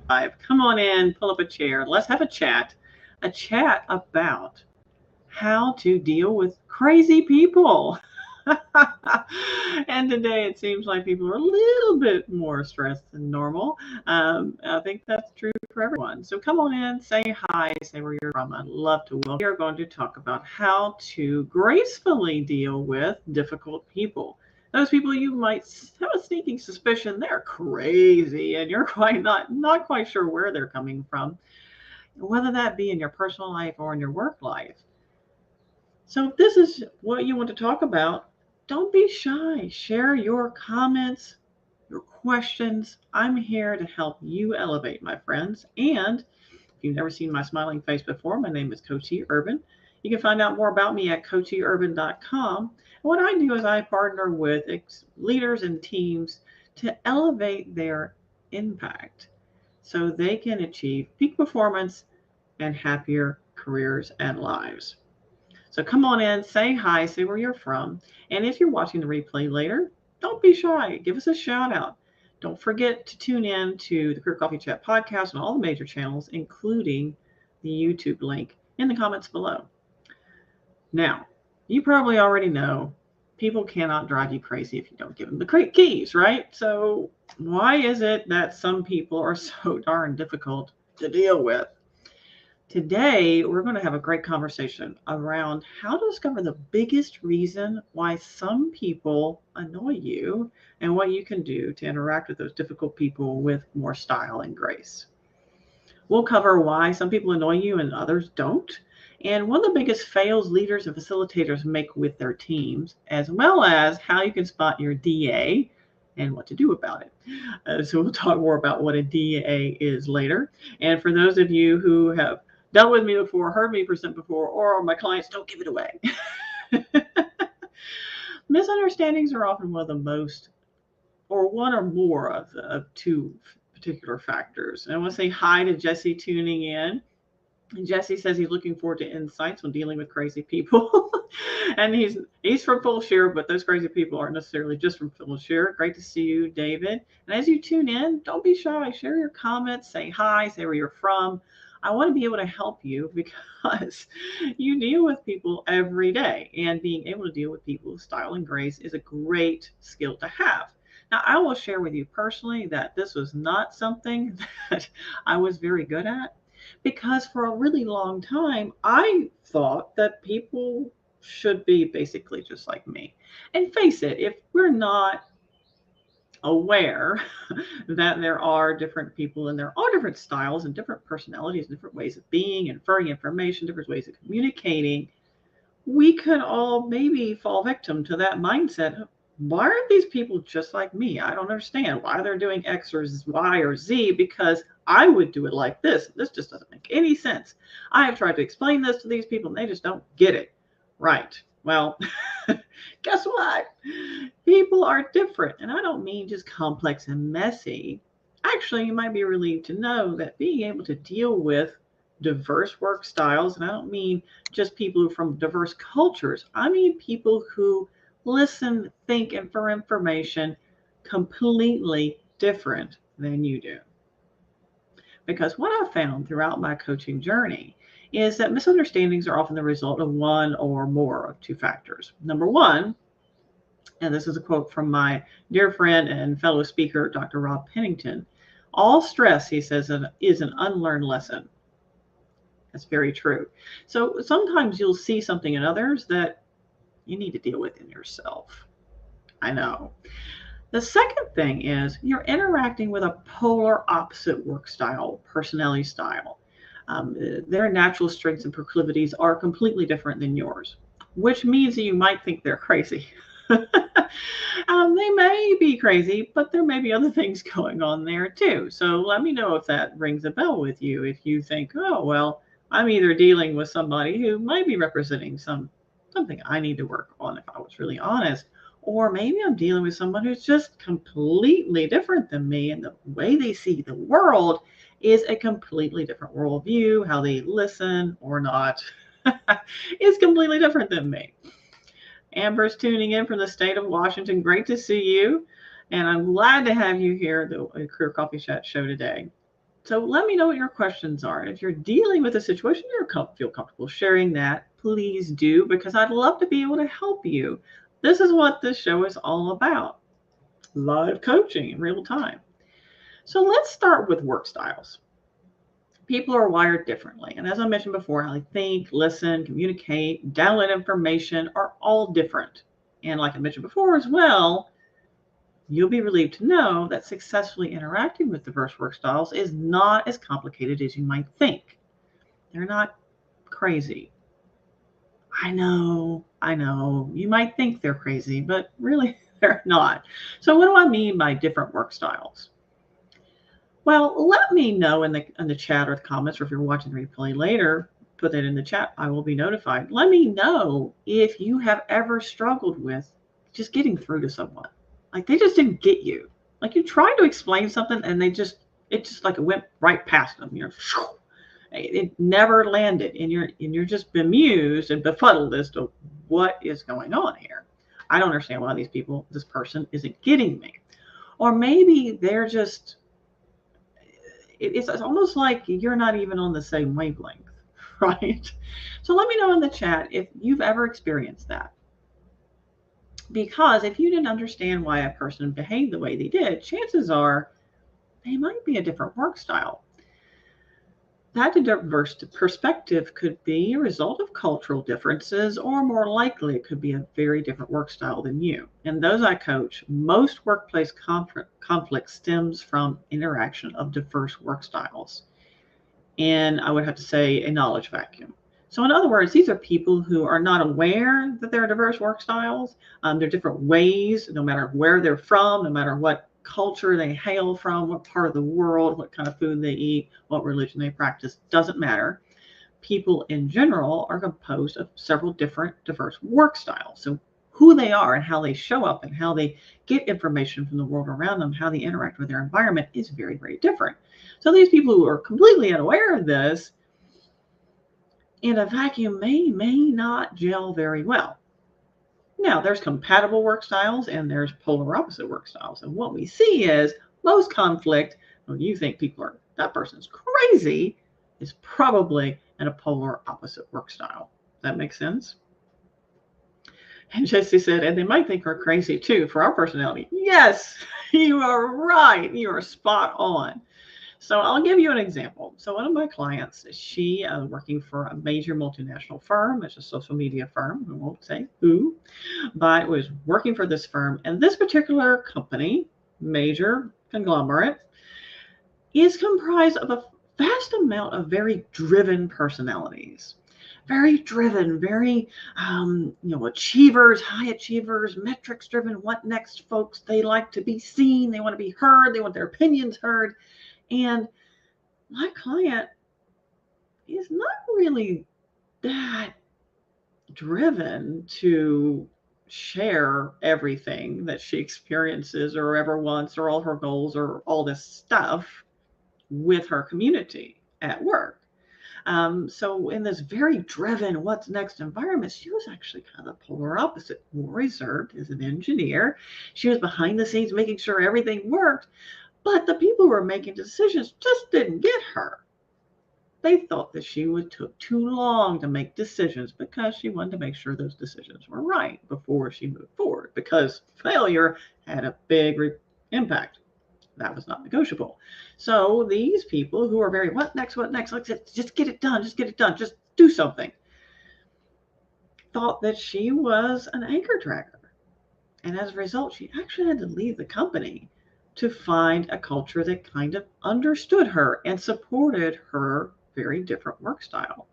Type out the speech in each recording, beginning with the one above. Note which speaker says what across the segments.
Speaker 1: Come on in, pull up a chair. Let's have a chat about how to deal with crazy people. And today it seems like people are a little bit more stressed than normal. I think that's true for everyone. So come on in, say hi, say where you're from. I'd love to welcome. We are going to talk about how to gracefully deal with difficult people. Those people you might have a sneaking suspicion they're crazy and you're quite not quite sure where they're coming from, whether that be in your personal life or in your work life. So if this is what you want to talk about, don't be shy. Share your comments, your questions. I'm here to help you elevate, my friends. And if you've never seen my smiling face before, my name is Coach E. Urban. You can find out more about me at coacheurban.com. And what I do is I partner with leaders and teams to elevate their impact so they can achieve peak performance and happier careers and lives. So come on in, say hi, say where you're from. And if you're watching the replay later, don't be shy. Give us a shout out. Don't forget to tune in to the Career Coffee Chat podcast on all the major channels, including the YouTube link in the comments below. Now, you probably already know people cannot drive you crazy if you don't give them the keys, right? So why is it that some people are so darn difficult to deal with? Today, we're going to have a great conversation around how to discover the biggest reason why some people annoy you and what you can do to interact with those difficult people with more style and grace. We'll cover why some people annoy you and others don't, and one of the biggest fails leaders and facilitators make with their teams, as well as how you can spot your DA and what to do about it. So we'll talk more about what a DA is later. And for those of you who have dealt with me before, heard me present before, or my clients, don't give it away. Misunderstandings are often one of the most, or one or more of two particular factors. And I want to say hi to Jesse tuning in. Jesse says he's looking forward to insights on dealing with crazy people. And he's from Full Share, but those crazy people aren't necessarily just from Full Share. Great to see you, David. And as you tune in, don't be shy. Share your comments, say hi, say where you're from. I want to be able to help you because you deal with people every day, and being able to deal with people with style and grace is a great skill to have. Now, I will share with you personally that this was not something that I was very good at, because for a really long time, I thought that people should be basically just like me. And face it, if we're not aware that there are different people and there are different styles and different personalities, different ways of being, inferring information, different ways of communicating, we could all maybe fall victim to that mindset. Why aren't these people just like me? I don't understand why they're doing X or Y or Z, because I would do it like this. This just doesn't make any sense. I have tried to explain this to these people and they just don't get it. Right. Well, guess what? People are different. And I don't mean just complex and messy. Actually, you might be relieved to know that being able to deal with diverse work styles, and I don't mean just people who are from diverse cultures, I mean people who listen, think, and for information completely different than you do. Because what I've found throughout my coaching journey is that misunderstandings are often the result of one or more of two factors. Number one, and this is a quote from my dear friend and fellow speaker, Dr. Rob Pennington, all stress, he says, is an unlearned lesson. That's very true. So sometimes you'll see something in others that you need to deal with in yourself. I know. The second thing is you're interacting with a polar opposite work style, personality style. Their natural strengths and proclivities are completely different than yours, which means that you might think they're crazy. They may be crazy, but there may be other things going on there too. So let me know if that rings a bell with you. If you think, oh, well, I'm either dealing with somebody who might be representing something I need to work on, if I was really honest, or maybe I'm dealing with someone who's just completely different than me, and the way they see the world is a completely different worldview. How they listen or not is completely different than me. Amber's tuning in from the state of Washington. Great to see you. And I'm glad to have you here at the Career Coffee Chat show today. So let me know what your questions are. If you're dealing with a situation feel comfortable sharing that, please do, because I'd love to be able to help you. This is what this show is all about. Live coaching in real time. So let's start with work styles. People are wired differently. And as I mentioned before, how they think, listen, communicate, download information are all different. And like I mentioned before as well, you'll be relieved to know that successfully interacting with diverse work styles is not as complicated as you might think. They're not crazy. I know. You might think they're crazy, but really they're not. So what do I mean by different work styles? Well, let me know in the chat or the comments, or if you're watching the replay later, put that in the chat. I will be notified. Let me know if you have ever struggled with just getting through to someone. Like they just didn't get you. Like you tried to explain something and it just like it went right past them. It never landed, and you're just bemused and befuddled as to what is going on here. I don't understand why this person isn't getting me. Or maybe they're just it's almost like you're not even on the same wavelength, right? So let me know in the chat if you've ever experienced that. Because if you didn't understand why a person behaved the way they did, chances are they might be a different work style. That diverse perspective could be a result of cultural differences, or more likely, it could be a very different work style than you. And those I coach, most workplace conflict stems from interaction of diverse work styles. And I would have to say a knowledge vacuum. So in other words, these are people who are not aware that there are diverse work styles. There are different ways, no matter where they're from, no matter what culture they hail from, what part of the world, what kind of food they eat, what religion they practice, doesn't matter. People in general are composed of several different diverse work styles. So who they are and how they show up and how they get information from the world around them, how they interact with their environment is very, very different. So these people who are completely unaware of this in a vacuum may not gel very well. Now, there's compatible work styles and there's polar opposite work styles. And what we see is most conflict, when you think that person's crazy, is probably in a polar opposite work style. Does that make sense? And Jesse said, and they might think we're crazy too for our personality. Yes, you are right. You are spot on. So I'll give you an example. So one of my clients, she working for a major multinational firm. It's a social media firm. I won't say who, but was working for this firm. And this particular company, major conglomerate, is comprised of a vast amount of very driven personalities. Very driven, very, achievers, high achievers, metrics driven, what next folks. They like to be seen. They want to be heard. They want their opinions heard. And my client is not really that driven to share everything that she experiences or ever wants or all her goals or all this stuff with her community at work. So in this very driven what's next environment, she was actually kind of the polar opposite, more reserved as an engineer. She was behind the scenes making sure everything worked. But the people who were making decisions just didn't get her. They thought that she took too long to make decisions because she wanted to make sure those decisions were right before she moved forward, because failure had a big impact. That was not negotiable. So these people who are very, what next? Like, just get it done, just do something, thought that she was an anchor dragger. And as a result, she actually had to leave the company to find a culture that kind of understood her and supported her very different work style.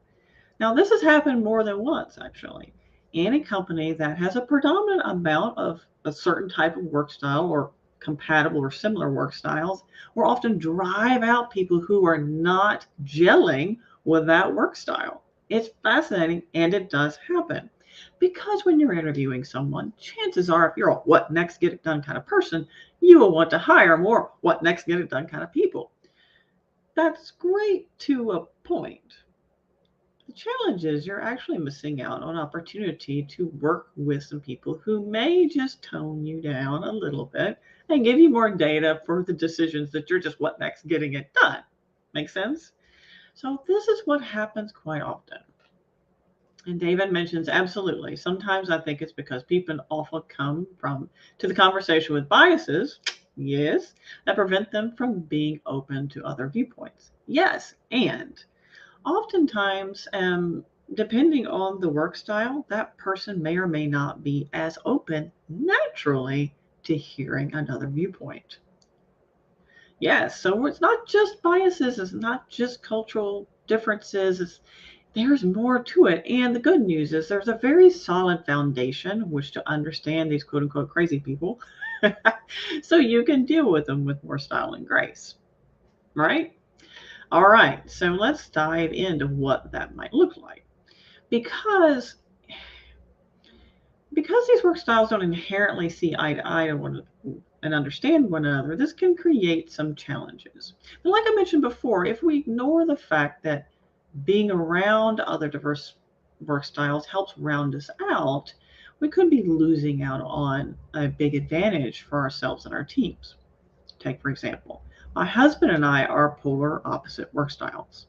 Speaker 1: Now, this has happened more than once, actually. In a company that has a predominant amount of a certain type of work style or compatible or similar work styles, will often drive out people who are not gelling with that work style. It's fascinating, and it does happen. Because when you're interviewing someone, chances are, if you're a what next, get it done kind of person, you will want to hire more what next, get it done kind of people. That's great to a point. The challenge is you're actually missing out on opportunity to work with some people who may just tone you down a little bit and give you more data for the decisions that you're just what next, getting it done. Make sense? So this is what happens quite often. And David mentions absolutely. Sometimes I think it's because people often come to the conversation with biases, yes, that prevent them from being open to other viewpoints. Yes, and oftentimes, depending on the work style, that person may or may not be as open naturally to hearing another viewpoint. Yes, so it's not just biases, it's not just cultural differences, there's more to it. And the good news is there's a very solid foundation which to understand these quote unquote crazy people so you can deal with them with more style and grace. Right? All right, so let's dive into what that might look like. Because these work styles don't inherently see eye to eye and understand one another, this can create some challenges. But like I mentioned before, if we ignore the fact that being around other diverse work styles helps round us out, we could be losing out on a big advantage for ourselves and our teams. Take, for example, my husband and I are polar opposite work styles.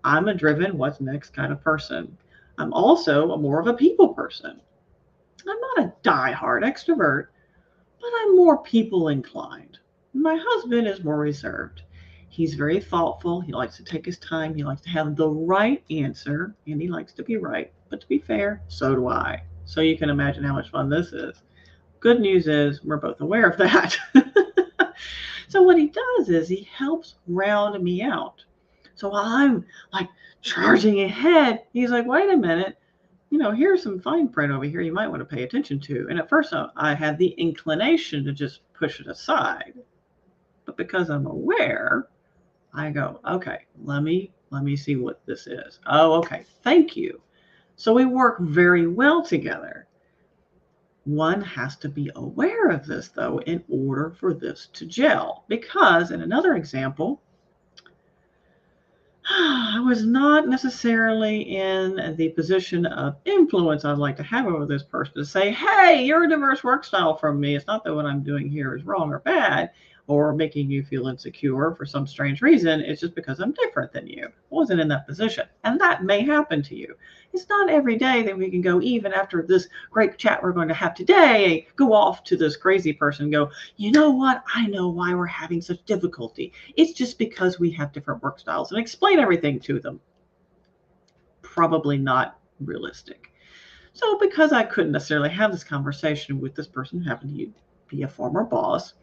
Speaker 1: I'm a driven, what's next kind of person. I'm also more of a people person. I'm not a die-hard extrovert, but I'm more people inclined. My husband is more reserved. He's very thoughtful. He likes to take his time. He likes to have the right answer, and he likes to be right. But to be fair, so do I. So you can imagine how much fun this is. Good news is we're both aware of that. So what he does is he helps round me out. So while I'm like charging ahead, he's like, wait a minute, here's some fine print over here you might want to pay attention to. And at first I had the inclination to just push it aside. But because I'm aware, I go, okay, let me see what this is. Oh, okay, thank you. So we work very well together. One has to be aware of this, though, in order for this to gel. Because in another example, I was not necessarily in the position of influence I'd like to have over this person to say, hey, you're a diverse work style from me. It's not that what I'm doing here is wrong or bad or making you feel insecure for some strange reason. It's just because I'm different than you. I wasn't in that position. And that may happen to you. It's not every day that we can go, even after this great chat we're going to have today, go off to this crazy person and go, you know what? I know why we're having such difficulty. It's just because we have different work styles, and explain everything to them. Probably not realistic. So because I couldn't necessarily have this conversation with this person who happened to be a former boss,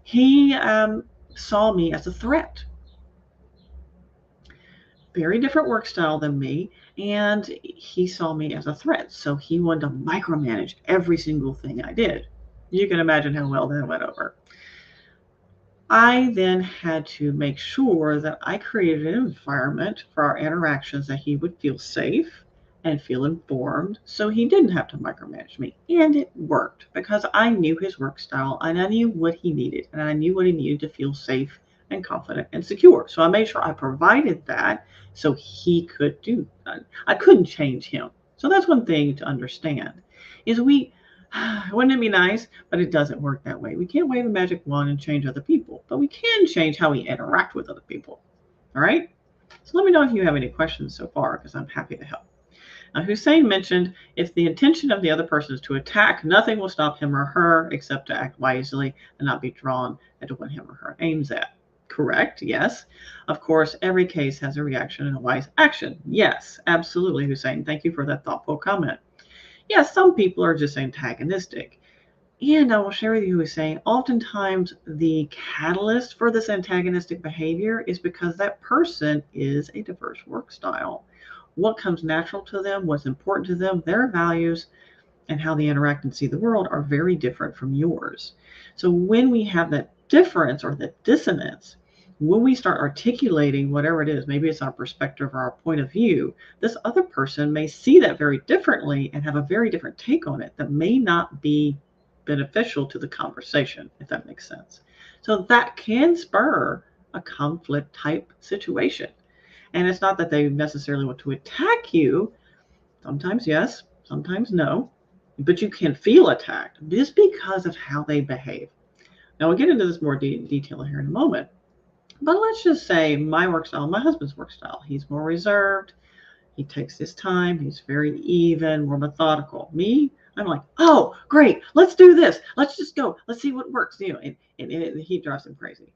Speaker 1: he saw me as a threat. Very different work style than me, and he saw me as a threat. So he wanted to micromanage every single thing I did. You can imagine how well that went over. I then had to make sure that I created an environment for our interactions that he would feel safe and feel informed, so he didn't have to micromanage me. And it worked because I knew his work style and I knew what he needed, and I knew what he needed to feel safe and confident and secure. So I made sure I provided that so he could do that. I couldn't change him. So that's one thing to understand is wouldn't it be nice? But it doesn't work that way. We can't wave a magic wand and change other people, but we can change how we interact with other people. All right? So let me know if you have any questions so far, because I'm happy to help. Now, Hussein mentioned if the intention of the other person is to attack, nothing will stop him or her except to act wisely and not be drawn into what him or her aims at. Correct, yes. Of course, every case has a reaction and a wise action. Yes, absolutely, Hussein. Thank you for that thoughtful comment. Yes, some people are just antagonistic. And I will share with you, Hussein, oftentimes the catalyst for this antagonistic behavior is because that person is a diverse work style. What comes natural to them, what's important to them, their values, and how they interact and see the world are very different from yours. So when we have that difference or that dissonance, when we start articulating whatever it is, maybe it's our perspective or our point of view, this other person may see that very differently and have a very different take on it that may not be beneficial to the conversation, if that makes sense. So that can spur a conflict type situation. And it's not that they necessarily want to attack you. Sometimes yes, sometimes no. But you can feel attacked just because of how they behave. Now we'll get into this more detail here in a moment. But let's just say my work style, my husband's work style, he's more reserved. He takes his time. He's very even, more methodical. Me, I'm like, oh, great. Let's do this. Let's just go. Let's see what works. And he drives him crazy.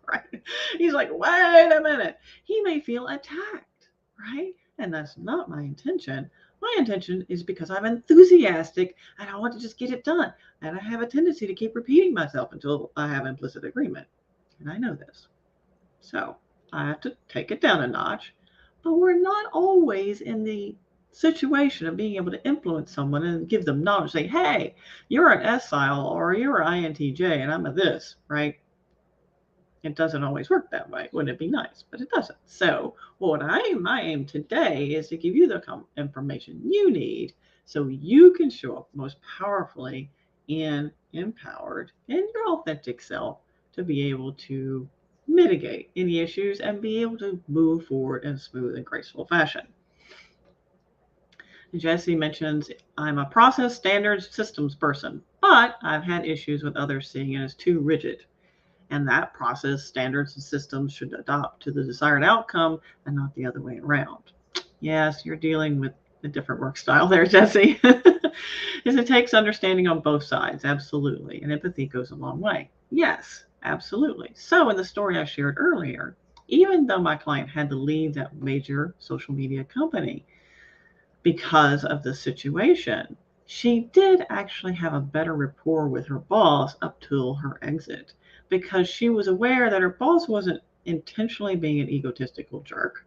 Speaker 1: Right? He's like, wait a minute. He may feel attacked, right? And that's not my intention. My intention is because I'm enthusiastic and I want to just get it done. And I have a tendency to keep repeating myself until I have implicit agreement. And I know this. So I have to take it down a notch. But we're not always in the situation of being able to influence someone and give them knowledge. Say, hey, you're an S style or you're an INTJ and I'm a this, right? It doesn't always work that way. Wouldn't it be nice? But it doesn't. So my aim today is to give you the information you need so you can show up most powerfully and empowered in your authentic self to be able to mitigate any issues and be able to move forward in a smooth and graceful fashion. Jesse mentions, I'm a process, standards, systems person, but I've had issues with others seeing it as too rigid. And that process, standards, and systems should adopt to the desired outcome and not the other way around. Yes, you're dealing with a different work style there, Jesse. It takes understanding on both sides, absolutely. And empathy goes a long way. Yes, absolutely. So in the story I shared earlier, even though my client had to leave that major social media company because of the situation, she did actually have a better rapport with her boss up till her exit because she was aware that her boss wasn't intentionally being an egotistical jerk.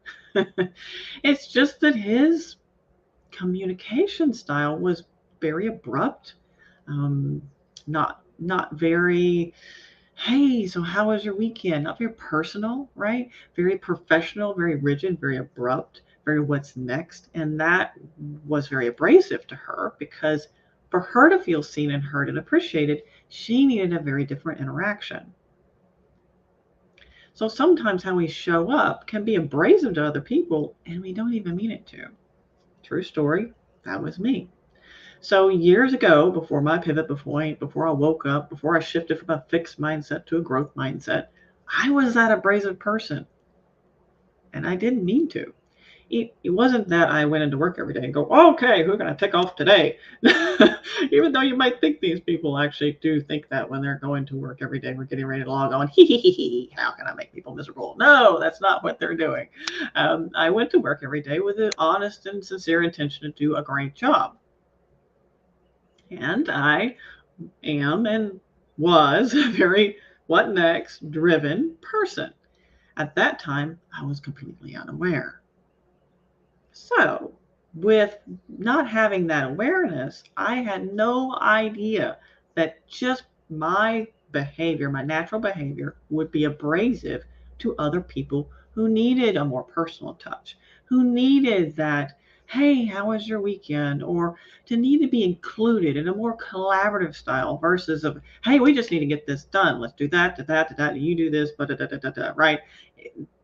Speaker 1: It's just that his communication style was very abrupt, not very, hey, so how was your weekend? Not very personal, right? Very professional, very rigid, very abrupt, very what's next. And that was very abrasive to her because for her to feel seen and heard and appreciated, she needed a very different interaction. So sometimes how we show up can be abrasive to other people and we don't even mean it to. True story, that was me. So years ago, before my pivot point, before I woke up, before I shifted from a fixed mindset to a growth mindset, I was that abrasive person. And I didn't mean to. It wasn't that I went into work every day and go, okay, who can I tick off today? Even though you might think these people actually do think that when they're going to work every day, we're getting ready to log on. How can I make people miserable? No, that's not what they're doing. I went to work every day with an honest and sincere intention to do a great job. And I am and was a very what next driven person. At that time, I was completely unaware. So, with not having that awareness, I had no idea that just my behavior, my natural behavior, would be abrasive to other people who needed a more personal touch, who needed that, hey, how was your weekend? Or to need to be included in a more collaborative style versus of, hey, we just need to get this done. Let's do that, you do this, right?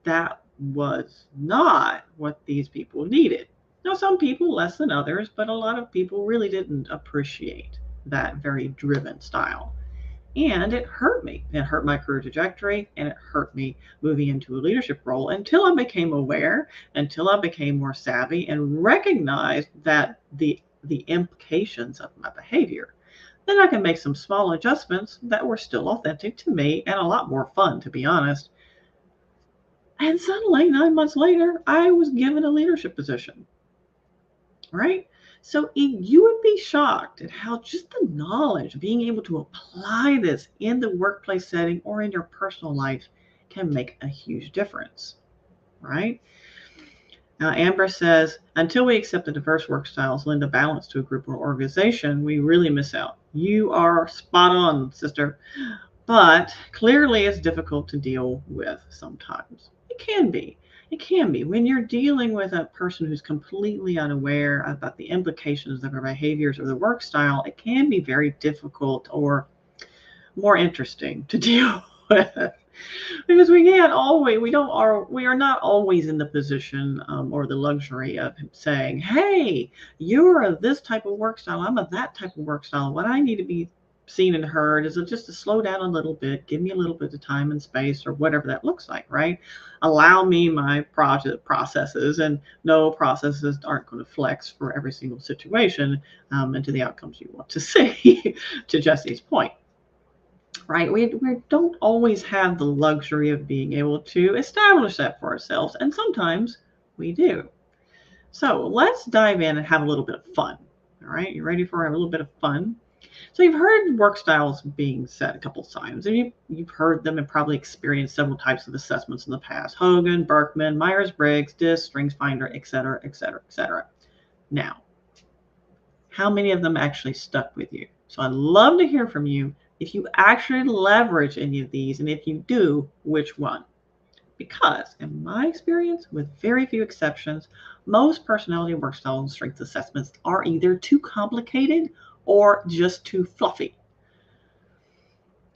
Speaker 1: That was not what these people needed. Now, some people less than others, but a lot of people really didn't appreciate that very driven style. And it hurt me. It hurt my career trajectory and it hurt me moving into a leadership role until I became aware, until I became more savvy and recognized that the implications of my behavior. Then I can make some small adjustments that were still authentic to me and a lot more fun, to be honest. And suddenly, 9 months later, I was given a leadership position, right? So you would be shocked at how just the knowledge, being able to apply this in the workplace setting or in your personal life can make a huge difference, right? Now, Amber says, until we accept the diverse work styles lend a balance to a group or organization, we really miss out. You are spot on, sister. But clearly it's difficult to deal with sometimes. It can be. It can be. When you're dealing with a person who's completely unaware about the implications of their behaviors or their work style, it can be very difficult or more interesting to deal with. Because we are not always in the position or the luxury of saying, hey, you're this type of work style, I'm of that type of work style. What I need to be seen and heard is just to slow down a little bit, give me a little bit of time and space, or whatever that looks like, right? Allow me my processes, and no processes aren't going to flex for every single situation and to the outcomes you want to see, to Jesse's point. Right? We don't always have the luxury of being able to establish that for ourselves, and sometimes we do. So let's dive in and have a little bit of fun. All right, you ready for a little bit of fun? So you've heard work styles being said a couple of times, and you've heard them and probably experienced several types of assessments in the past: Hogan, Berkman, Myers-Briggs, DISC, StrengthsFinder, etc., etc., etc. Now, how many of them actually stuck with you? So I'd love to hear from you if you actually leverage any of these, and if you do, which one? Because in my experience, with very few exceptions, most personality work style and strength assessments are either too complicated or just too fluffy.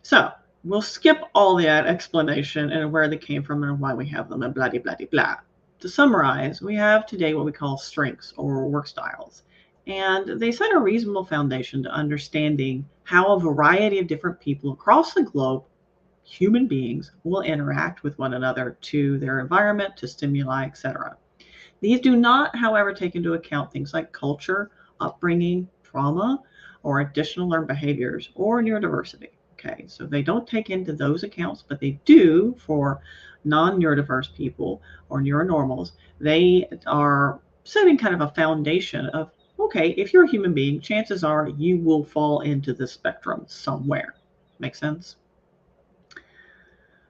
Speaker 1: So we'll skip all that explanation and where they came from and why we have them and blah, blah, blah, blah. To summarize, we have today what we call strengths or work styles. And they set a reasonable foundation to understanding how a variety of different people across the globe, human beings, will interact with one another, to their environment, to stimuli, etc. These do not, however, take into account things like culture, upbringing, trauma, or additional learned behaviors, or neurodiversity. Okay, so they don't take into those accounts, but they do for non-neurodiverse people or neuronormals. They are setting kind of a foundation of, okay, if you're a human being, chances are you will fall into the spectrum somewhere. Make sense?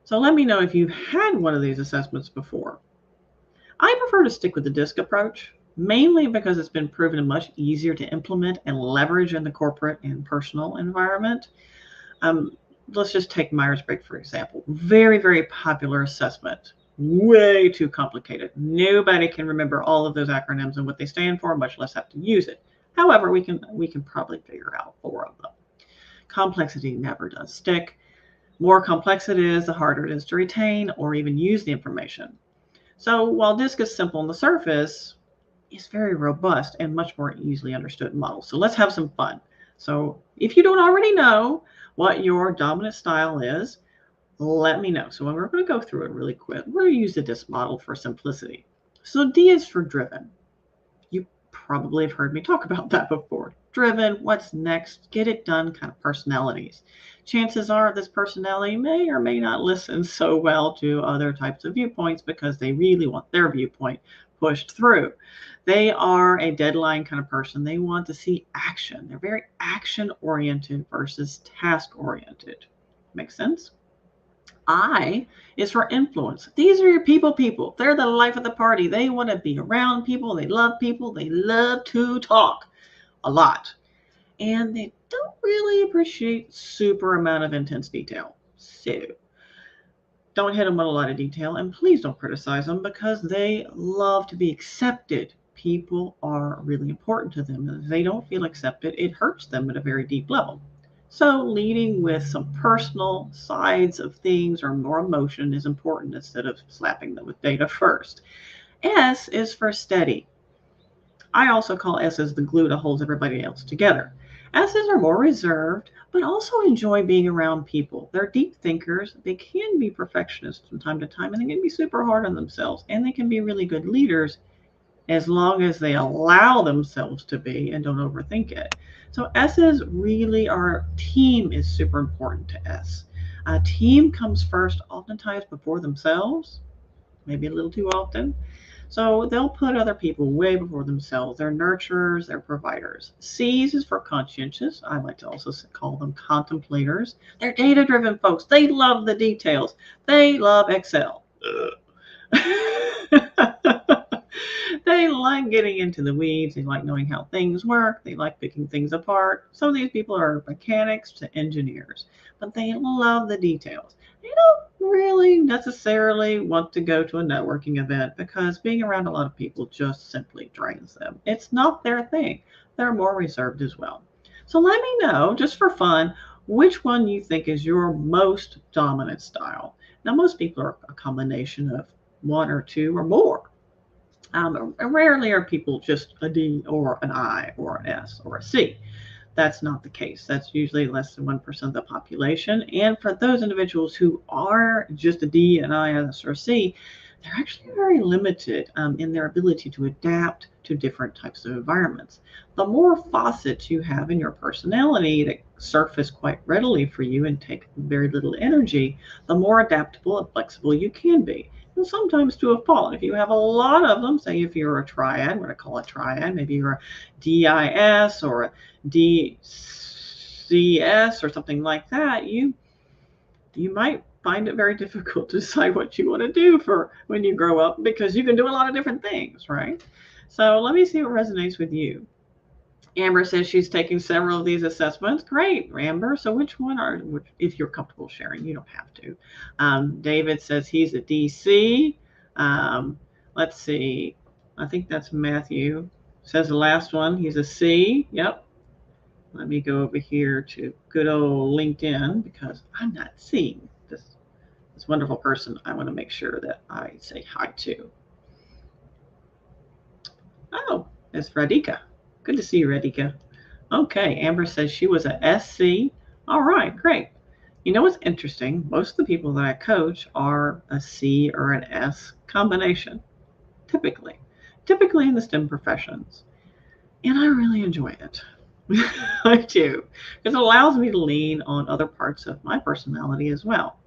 Speaker 1: So let me know if you've had one of these assessments before. I prefer to stick with the DISC approach, mainly because it's been proven much easier to implement and leverage in the corporate and personal environment. Let's just take Myers-Briggs, for example. Very, very popular assessment. Way too complicated. Nobody can remember all of those acronyms and what they stand for, much less have to use it. However, we can probably figure out 4 of them. Complexity never does stick. More complex it is, the harder it is to retain or even use the information. So while DISC is simple on the surface, it's very robust and much more easily understood model. So let's have some fun. So if you don't already know what your dominant style is, let me know. So we're going to go through it really quick. We're going to use the DISC model for simplicity. So D is for driven. You probably have heard me talk about that before. Driven, what's next, get it done kind of personalities. Chances are this personality may or may not listen so well to other types of viewpoints because they really want their viewpoint pushed through. They are a deadline kind of person. They want to see action. They're very action-oriented versus task-oriented. Make sense? I is for influence. These are your people. They're the life of the party. They want to be around people. They love people. They love to talk a lot. And they don't really appreciate super amount of intense detail. So don't hit them with a lot of detail, and please don't criticize them because they love to be accepted. People are really important to them. If they don't feel accepted, it hurts them at a very deep level. So leading with some personal sides of things or more emotion is important instead of slapping them with data first. S is for steady. I also call S's the glue that holds everybody else together. S's are more reserved, but also enjoy being around people. They're deep thinkers. They can be perfectionists from time to time, and they can be super hard on themselves. And they can be really good leaders as long as they allow themselves to be and don't overthink it. So S's really are, team is super important to S. A team comes first oftentimes before themselves, maybe a little too often. So they'll put other people way before themselves. They're nurturers, they're providers. C's is for conscientious. I like to also call them contemplators. They're data-driven folks. They love the details. They love Excel. They like getting into the weeds. They like knowing how things work. They like picking things apart. Some of these people are mechanics to engineers, but they love the details. They don't really necessarily want to go to a networking event because being around a lot of people just simply drains them. It's not their thing. They're more reserved as well. So let me know, just for fun, which one you think is your most dominant style. Now, most people are a combination of one or two or more. Rarely are people just a D or an I or an S or a C. That's not the case. That's usually less than 1% of the population. And for those individuals who are just a D, an I, S, or C, they're actually very limited in their ability to adapt to different types of environments. The more faucets you have in your personality that surface quite readily for you and take very little energy, the more adaptable and flexible you can be. And sometimes to a fault. If you have a lot of them, say if you're a triad, what I call a triad, maybe you're a DIS or a DCS or something like that, you might find it very difficult to decide what you want to do for when you grow up, because you can do a lot of different things, right? So let me see what resonates with you. Amber says she's taking several of these assessments. Great, Amber. So which one if you're comfortable sharing, you don't have to. David says he's a DC. Let's see. I think that's Matthew. Says the last one, he's a C. Yep. Let me go over here to good old LinkedIn, because I'm not seeing this wonderful person I want to make sure that I say hi to. Oh, it's Radhika. Good to see you, Radhika. Okay, Amber says she was a SC. All right, great. You know what's interesting? Most of the people that I coach are a C or an S combination, typically in the STEM professions. And I really enjoy it. I do, because it allows me to lean on other parts of my personality as well.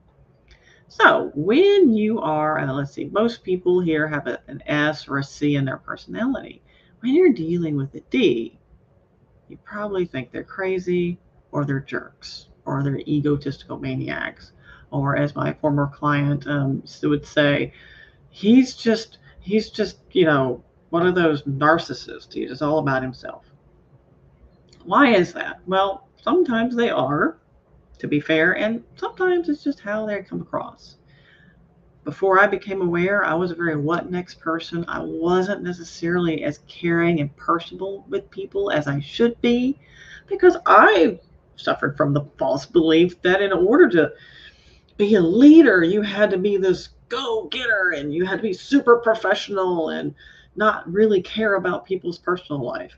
Speaker 1: So when you are, let's see, most people here have an S or a C in their personality. When you're dealing with a D, you probably think they're crazy, or they're jerks, or they're egotistical maniacs, or as my former client would say, he's just one of those narcissists. He's just all about himself. Why is that? Well, sometimes they are, to be fair, and sometimes it's just how they come across. Before I became aware, I was a very what next person. I wasn't necessarily as caring and personable with people as I should be, because I suffered from the false belief that in order to be a leader, you had to be this go-getter and you had to be super professional and not really care about people's personal life.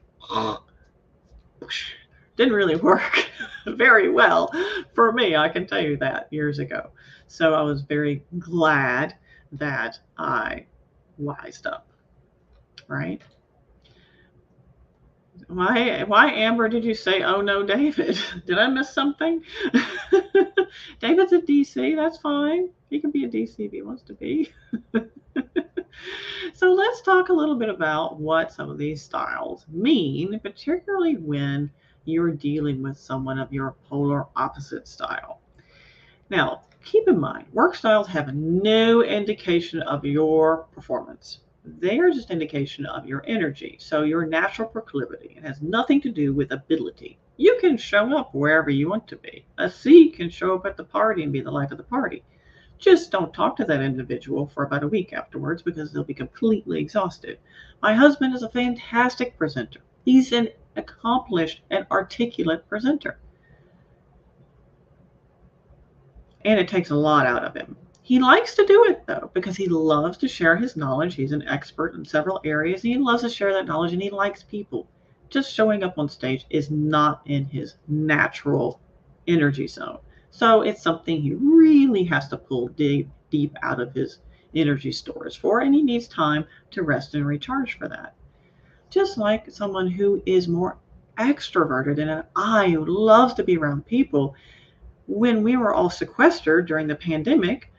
Speaker 1: Didn't really work very well for me, I can tell you that, years ago. So I was very glad that I wised up, right? Why, Amber, did you say, oh no, David? Did I miss something? David's a DC, that's fine. He can be a DC if he wants to be. So let's talk a little bit about what some of these styles mean, particularly when you're dealing with someone of your polar opposite style. Now, keep in mind, work styles have no indication of your performance. They are just indication of your energy, so your natural proclivity. It has nothing to do with ability. You can show up wherever you want to be. A C can show up at the party and be the life of the party. Just don't talk to that individual for about a week afterwards, because they'll be completely exhausted. My husband is a fantastic presenter. He's an accomplished and articulate presenter. And it takes a lot out of him. He likes to do it, though, because he loves to share his knowledge. He's an expert in several areas. He loves to share that knowledge, and he likes people. Just showing up on stage is not in his natural energy zone. So it's something he really has to pull deep out of his energy stores for, and he needs time to rest and recharge for that. Just like someone who is more extroverted and an I who loves to be around people. When we were all sequestered during the pandemic,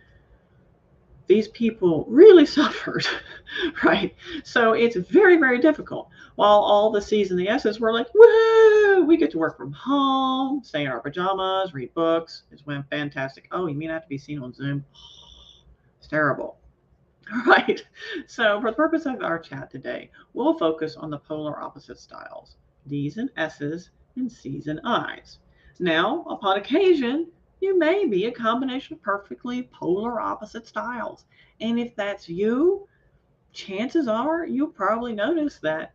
Speaker 1: these people really suffered, right? So it's very, very difficult. While all the C's and the S's were like, woohoo, we get to work from home, stay in our pajamas, read books. It's fantastic. Oh, you mean I have to be seen on Zoom? It's terrible, right? So for the purpose of our chat today, we'll focus on the polar opposite styles, D's and S's and C's and I's. Now, upon occasion, you may be a combination of perfectly polar opposite styles. And if that's you, chances are you'll probably notice that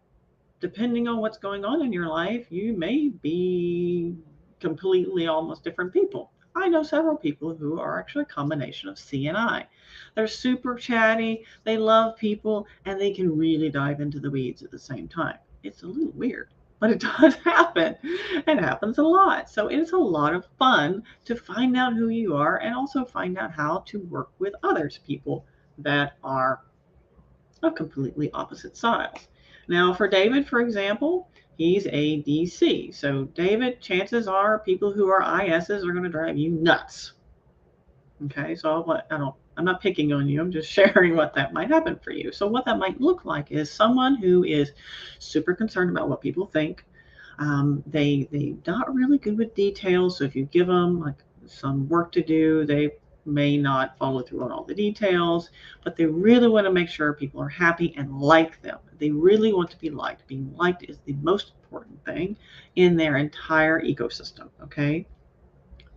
Speaker 1: depending on what's going on in your life, you may be completely almost different people. I know several people who are actually a combination of C and I. They're super chatty, they love people, and they can really dive into the weeds at the same time. It's a little weird, but it does happen. It happens a lot. So it's a lot of fun to find out who you are and also find out how to work with others, people that are of completely opposite styles. Now, for David, for example, he's a DC. So, David, chances are people who are ISs are going to drive you nuts. Okay, so I'm not picking on you. I'm just sharing what that might happen for you. So, what that might look like is someone who is super concerned about what people think. They're not really good with details. So, if you give them like some work to do, they may not follow through on all the details, but they really want to make sure people are happy and like them. They really want to be liked. Being liked is the most important thing in their entire ecosystem. Okay,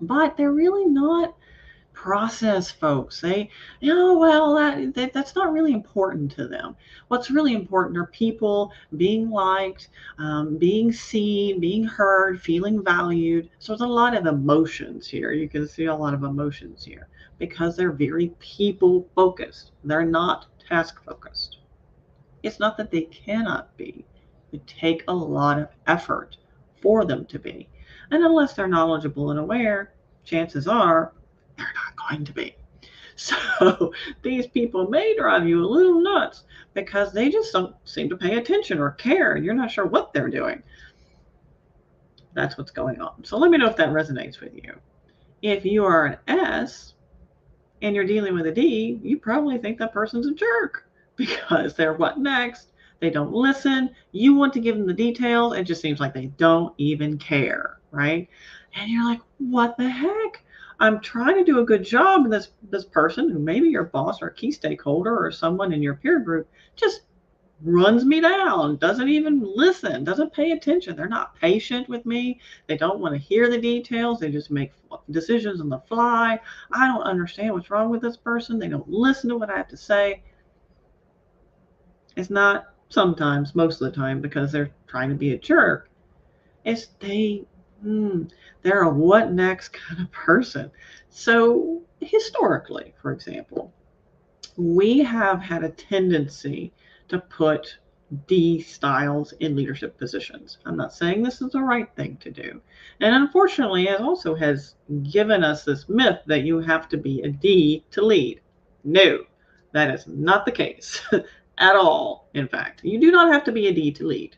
Speaker 1: but they're really not process folks. That's not really important to them. What's really important are people being liked, being seen, being heard, feeling valued. So there's a lot of emotions here. You can see a lot of emotions here because they're very people focused. They're not task focused. It's not that they cannot be. It take a lot of effort for them to be. And unless they're knowledgeable and aware, chances are they're not going to be. So these people may drive you a little nuts because they just don't seem to pay attention or care, and you're not sure what they're doing. That's what's going on. So let me know if that resonates with you. If you are an S and you're dealing with a D, you probably think that person's a jerk because they're what next? They don't listen. You want to give them the details. It just seems like they don't even care, right? And you're like, what the heck? I'm trying to do a good job, and this person who maybe your boss or key stakeholder or someone in your peer group just runs me down, doesn't even listen, doesn't pay attention. They're not patient with me. They don't want to hear the details. They just make decisions on the fly. I don't understand what's wrong with this person. They don't listen to what I have to say. It's not sometimes, most of the time, because they're trying to be a jerk. It's they're a what next kind of person. So historically, for example, we have had a tendency to put D styles in leadership positions. I'm not saying this is the right thing to do. And unfortunately, it also has given us this myth that you have to be a D to lead. No, that is not the case at all. In fact, you do not have to be a D to lead.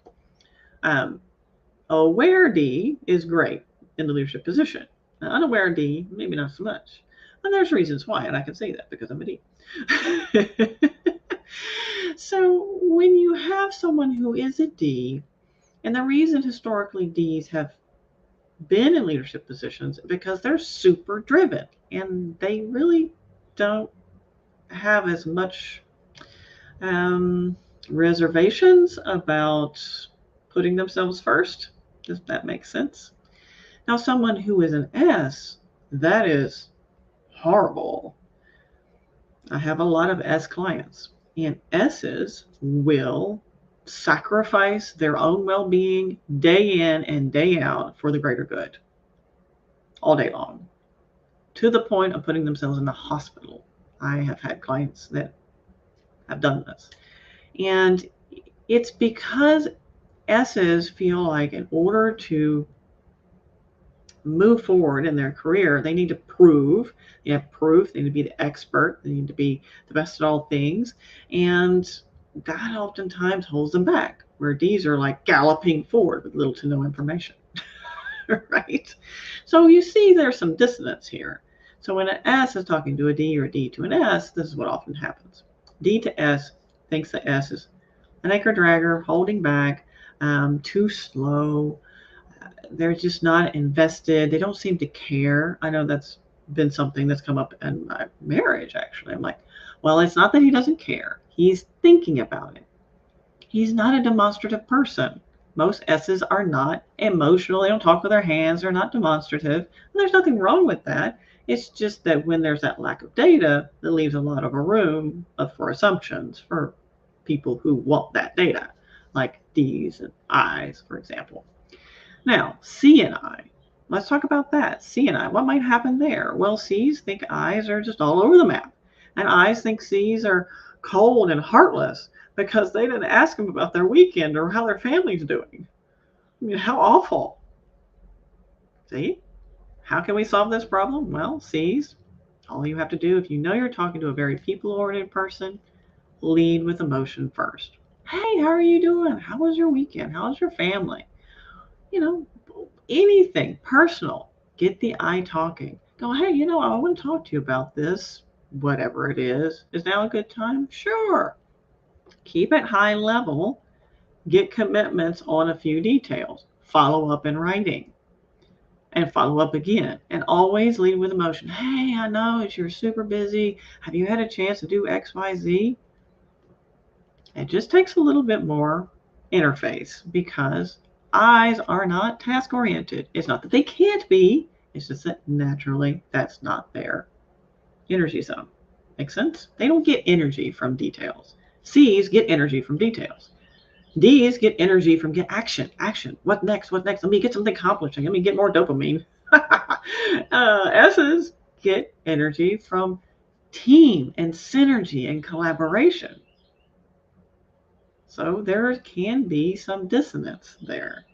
Speaker 1: Aware D is great in the leadership position. Now, unaware D, maybe not so much. And there's reasons why, and I can say that because I'm a D. So when you have someone who is a D, and the reason historically Ds have been in leadership positions because they're super driven and they really don't have as much reservations about putting themselves first. Does that make sense? Now, someone who is an S, that is horrible. I have a lot of S clients, and S's will sacrifice their own well-being day in and day out for the greater good all day long, to the point of putting themselves in the hospital. I have had clients that have done this. And it's because S's feel like in order to move forward in their career, they need to prove. They have proof. They need to be the expert. They need to be the best at all things. And that oftentimes holds them back, where D's are like galloping forward with little to no information. Right? So you see there's some dissonance here. So when an S is talking to a D or a D to an S, this is what often happens. D to S thinks the S is an anchor dragger, holding back, too slow. They're just not invested. They don't seem to care. I know that's been something that's come up in my marriage, actually. I'm like, well, it's not that he doesn't care. He's thinking about it. He's not a demonstrative person. Most S's are not emotional. They don't talk with their hands. They're not demonstrative. And there's nothing wrong with that. It's just that when there's that lack of data, that leaves a lot of a room for assumptions for people who want that data, like D's and I's, for example. Now, C and I. Let's talk about that. C and I. What might happen there? Well, C's think I's are just all over the map. And I's think C's are cold and heartless because they didn't ask them about their weekend or how their family's doing. How awful. See? How can we solve this problem? Well, C's, all you have to do if you know you're talking to a very people-oriented person, lead with emotion first. Hey, how are you doing? How was your weekend? How's your family? You know, anything personal. Get the I talking. Go, hey, I want to talk to you about this, whatever it is. Is now a good time? Sure. Keep it high level. Get commitments on a few details. Follow up in writing and follow up again. And always lead with emotion. Hey, I know you're super busy. Have you had a chance to do X, Y, Z? It just takes a little bit more interface because eyes are not task oriented. It's not that they can't be, it's just that naturally that's not their energy zone. Make sense? They don't get energy from details. C's get energy from details. D's get energy from get action. Action. What next? What next? Let me get something accomplished. Let me get more dopamine. S's get energy from team and synergy and collaboration. So there can be some dissonance there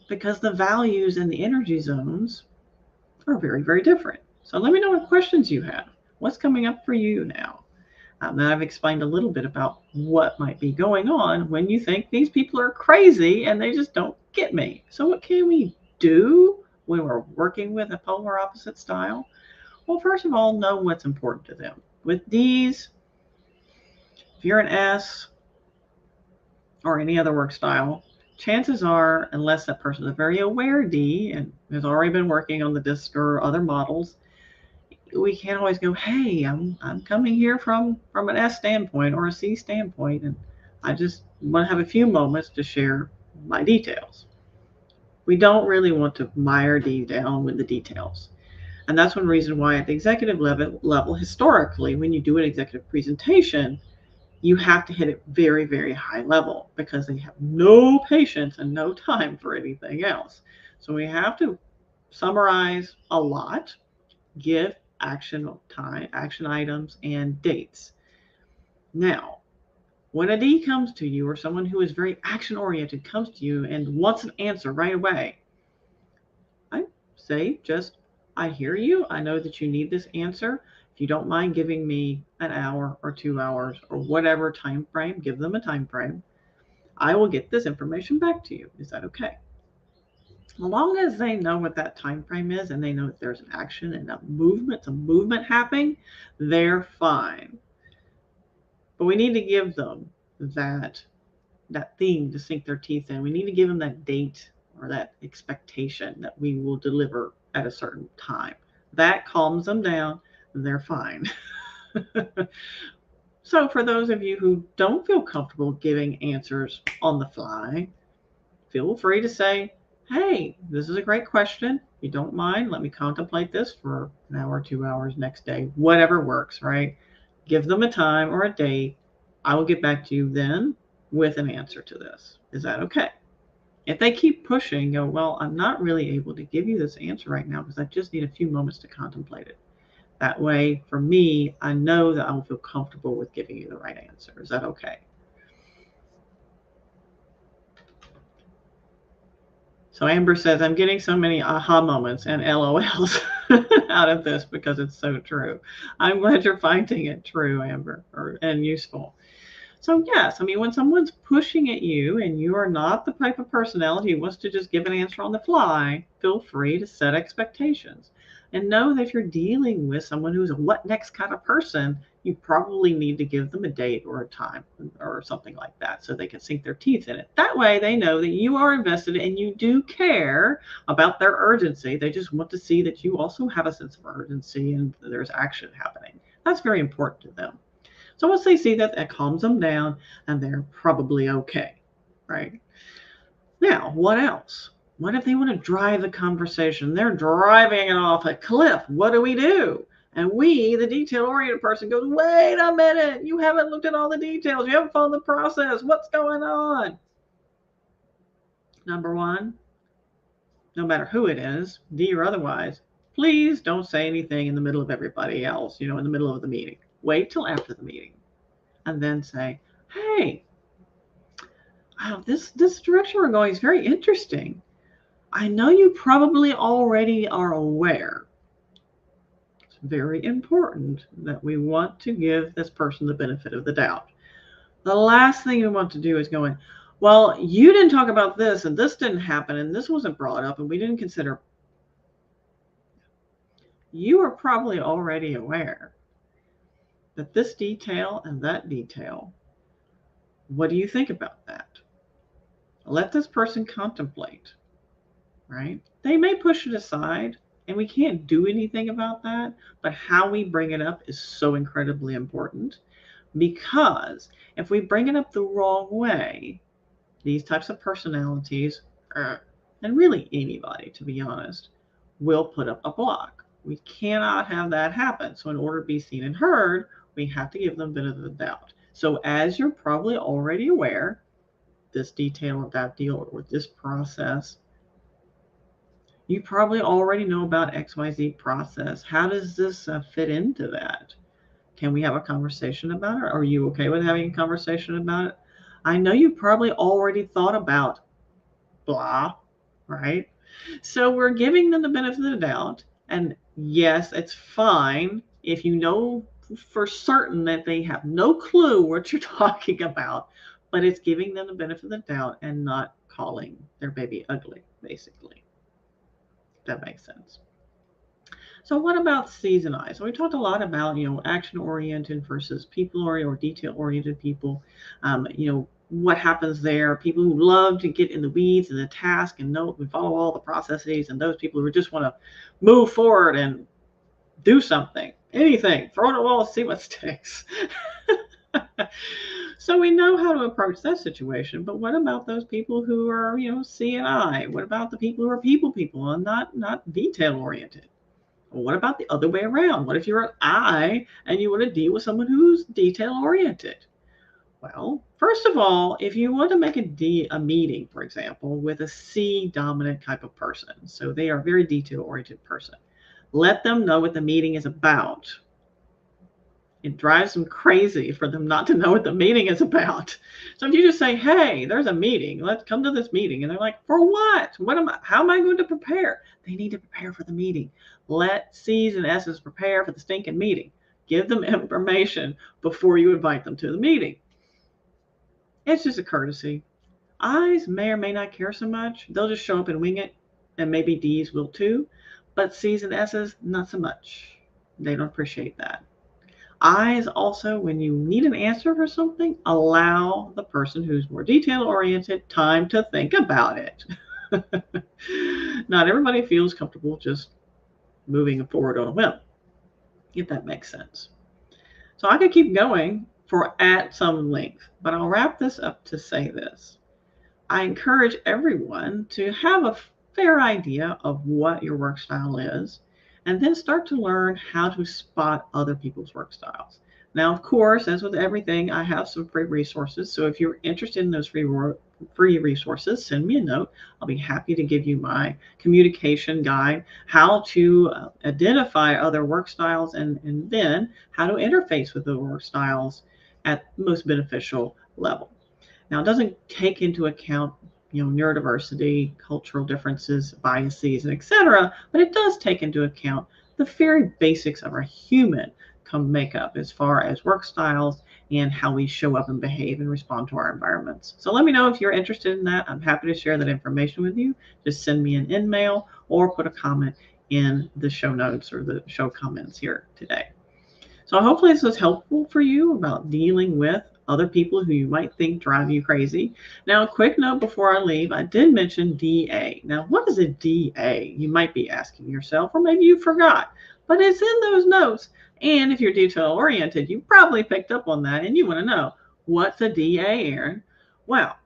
Speaker 1: because the values in the energy zones are very, very different. So let me know what questions you have. What's coming up for you now? Now I've explained a little bit about what might be going on when you think these people are crazy and they just don't get me. So what can we do when we're working with a polar opposite style? Well, first of all, know what's important to them. With D's, if you're an S or any other work style, chances are, unless that person is a very aware D and has already been working on the DISC or other models, we can't always go, hey, I'm coming here from an S standpoint or a C standpoint, and I just want to have a few moments to share my details. We don't really want to mire D down with the details. And that's one reason why at the executive level, historically, when you do an executive presentation, you have to hit it very, very high level because they have no patience and no time for anything else. So we have to summarize a lot, give action time, action items, and dates. Now, when a D comes to you or someone who is very action oriented comes to you and wants an answer right away, I say just, I hear you. I know that you need this answer. If you don't mind giving me an hour or 2 hours or whatever time frame, give them a time frame. I will get this information back to you. Is that okay? As long as they know what that time frame is and they know that there's an action and some movement happening, they're fine. But we need to give them that thing to sink their teeth in. We need to give them that date or that expectation that we will deliver at a certain time. That calms them down and they're fine. So for those of you who don't feel comfortable giving answers on the fly, feel free to say, hey, this is a great question. If you don't mind, let me contemplate this for an hour, 2 hours next day, whatever works, right? Give them a time or a date. I will get back to you then with an answer to this. Is that okay? If they keep pushing, go, well, I'm not really able to give you this answer right now because I just need a few moments to contemplate it. That way, for me, I know that I will feel comfortable with giving you the right answer. Is that okay? So Amber says, I'm getting so many aha moments and LOLs out of this because it's so true. I'm glad you're finding it true, Amber, and useful. So yes, I mean, when someone's pushing at you and you are not the type of personality who wants to just give an answer on the fly, feel free to set expectations. And know that if you're dealing with someone who's a what next kind of person, you probably need to give them a date or a time or something like that so they can sink their teeth in it. That way they know that you are invested and you do care about their urgency. They just want to see that you also have a sense of urgency and there's action happening. That's very important to them. So once they see that, that calms them down and they're probably okay, right? Now, what else? What if they want to drive the conversation? They're driving it off a cliff. What do? And we, the detail-oriented person, goes, wait a minute. You haven't looked at all the details. You haven't followed the process. What's going on? Number one, no matter who it is, D or otherwise, please don't say anything in the middle of everybody else, in the middle of the meeting. Wait till after the meeting and then say, hey, wow, this direction we're going is very interesting. I know you probably already are aware. It's very important that we want to give this person the benefit of the doubt. The last thing we want to do is going, well, you didn't talk about this and this didn't happen and this wasn't brought up and we didn't consider. You are probably already aware that this detail and that detail, what do you think about that? Let this person contemplate, right? They may push it aside and we can't do anything about that, but how we bring it up is so incredibly important, because if we bring it up the wrong way, these types of personalities, and really anybody, to be honest, will put up a block. We cannot have that happen. So in order to be seen and heard, we have to give them benefit of the doubt. So as you're probably already aware, this detail or that deal or this process, you probably already know about XYZ process. How does this fit into that? Can we have a conversation about it? Are you okay with having a conversation about it? I know you probably already thought about blah, right? So we're giving them the benefit of the doubt. And yes, it's fine if you know for certain that they have no clue what you're talking about, but it's giving them the benefit of the doubt and not calling their baby ugly, basically. That makes sense. So what about C's and I? So we talked a lot about, action-oriented versus people-oriented or detail-oriented people. What happens there? People who love to get in the weeds and the task and know and follow all the processes, and those people who just want to move forward and do something, anything, throw it at the wall, see what sticks. So we know how to approach that situation, but what about those people who are, C and I? What about the people who are people and not detail-oriented? Well, what about the other way around? What if you're an I and you want to deal with someone who's detail-oriented? Well, first of all, if you want to make a meeting, for example, with a C dominant type of person, so they are a very detail-oriented person, let them know what the meeting is about. It drives them crazy for them not to know what the meeting is about. So if you just say, hey, there's a meeting, let's come to this meeting. And they're like, for what? How am I going to prepare? They need to prepare for the meeting. Let C's and S's prepare for the stinking meeting. Give them information before you invite them to the meeting. It's just a courtesy. I's may or may not care so much. They'll just show up and wing it. And maybe D's will too. But C's and S's, not so much. They don't appreciate that. I's also, when you need an answer for something, allow the person who's more detail-oriented time to think about it. Not everybody feels comfortable just moving forward on a whim, if that makes sense. So I could keep going at some length, but I'll wrap this up to say this. I encourage everyone to have a fair idea of what your work style is, and then start to learn how to spot other people's work styles. Now, of course, as with everything, I have some free resources. So if you're interested in those free resources, send me a note. I'll be happy to give you my communication guide, how to identify other work styles, and then how to interface with the work styles at the most beneficial level. Now, it doesn't take into account neurodiversity, cultural differences, biases, and etc. But it does take into account the very basics of our human makeup as far as work styles and how we show up and behave and respond to our environments. So let me know if you're interested in that. I'm happy to share that information with you. Just send me an email or put a comment in the show notes or the show comments here today. So hopefully this was helpful for you about dealing with other people who you might think drive you crazy. Now, a quick note before I leave, I did mention DA. Now, what is a DA? You might be asking yourself, or maybe you forgot, but it's in those notes. And if you're detail-oriented, you probably picked up on that and you want to know, what's a DA, Erin? Well,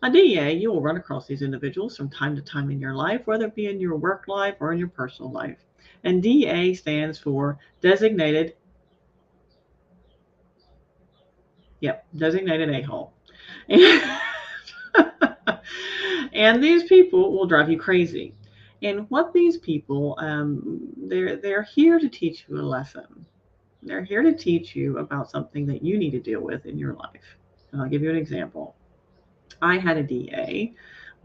Speaker 1: a DA, you will run across these individuals from time to time in your life, whether it be in your work life or in your personal life. And DA stands for designated a-hole. And these people will drive you crazy. And what these people, they're here to teach you a lesson. They're here to teach you about something that you need to deal with in your life. And I'll give you an example. I had a DA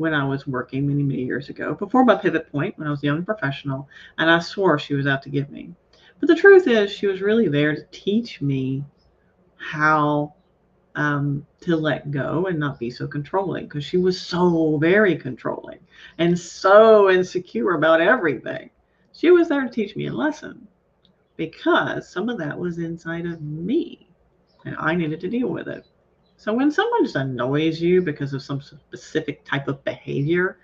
Speaker 1: when I was working many, many years ago, before my pivot point when I was a young professional, and I swore she was out to get me. But the truth is, she was really there to teach me how to let go and not be so controlling, because she was so very controlling and so insecure about everything. She was there to teach me a lesson because some of that was inside of me and I needed to deal with it. So when someone just annoys you because of some specific type of behavior,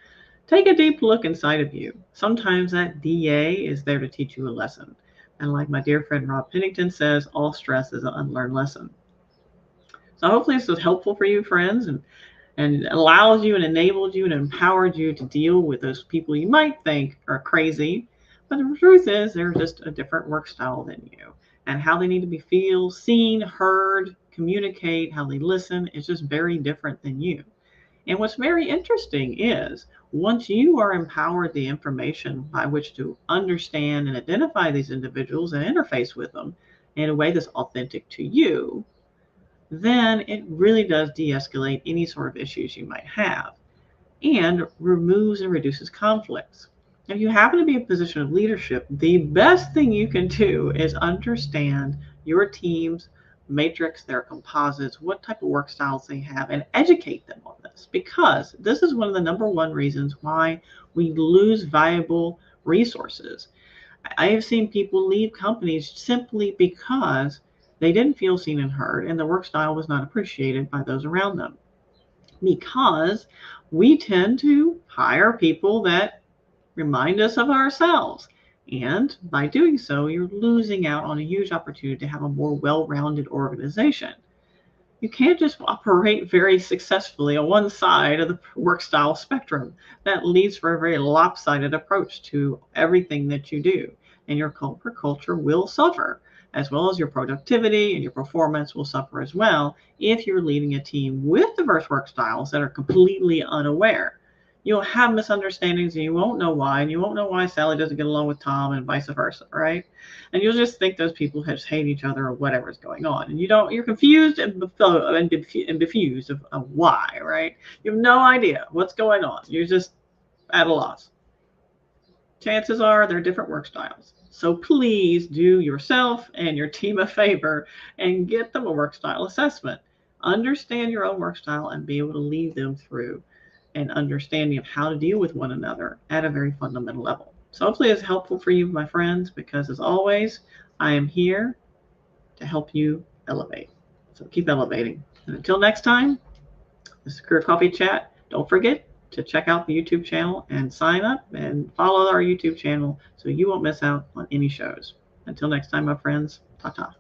Speaker 1: take a deep look inside of you. Sometimes that DA is there to teach you a lesson. And like my dear friend Rob Pennington says, all stress is an unlearned lesson. So hopefully this was helpful for you, friends, and allows you and enabled you and empowered you to deal with those people you might think are crazy. But the truth is they're just a different work style than you. And how they need to be feel, seen, heard, communicate, how they listen is just very different than you. And what's very interesting is once you are empowered the information by which to understand and identify these individuals and interface with them in a way that's authentic to you, then it really does de-escalate any sort of issues you might have and removes and reduces conflicts. If you happen to be in a position of leadership, the best thing you can do is understand your team's matrix, their composites, what type of work styles they have, and educate them on this, because this is one of the number one reasons why we lose valuable resources. I have seen people leave companies simply because they didn't feel seen and heard, and their work style was not appreciated by those around them. Because we tend to hire people that remind us of ourselves. And by doing so, you're losing out on a huge opportunity to have a more well-rounded organization. You can't just operate very successfully on one side of the work style spectrum. That leads for a very lopsided approach to everything that you do. And your corporate culture will suffer, as well as your productivity and your performance will suffer as well if you're leading a team with diverse work styles that are completely unaware. You'll have misunderstandings and you won't know why, and you won't know why Sally doesn't get along with Tom and vice versa, right? And you'll just think those people just hate each other or whatever's going on, and you're confused and diffused of why, right? You have no idea what's going on. You're just at a loss. Chances are they're different work styles. So please do yourself and your team a favor and get them a work style assessment. Understand your own work style and be able to lead them through an understanding of how to deal with one another at a very fundamental level. So hopefully it's helpful for you, my friends, because as always, I am here to help you elevate. So keep elevating. And until next time, this is Career Coffee Chat. Don't forget to check out the YouTube channel and sign up and follow our YouTube channel so you won't miss out on any shows. Until next time, my friends, ta-ta.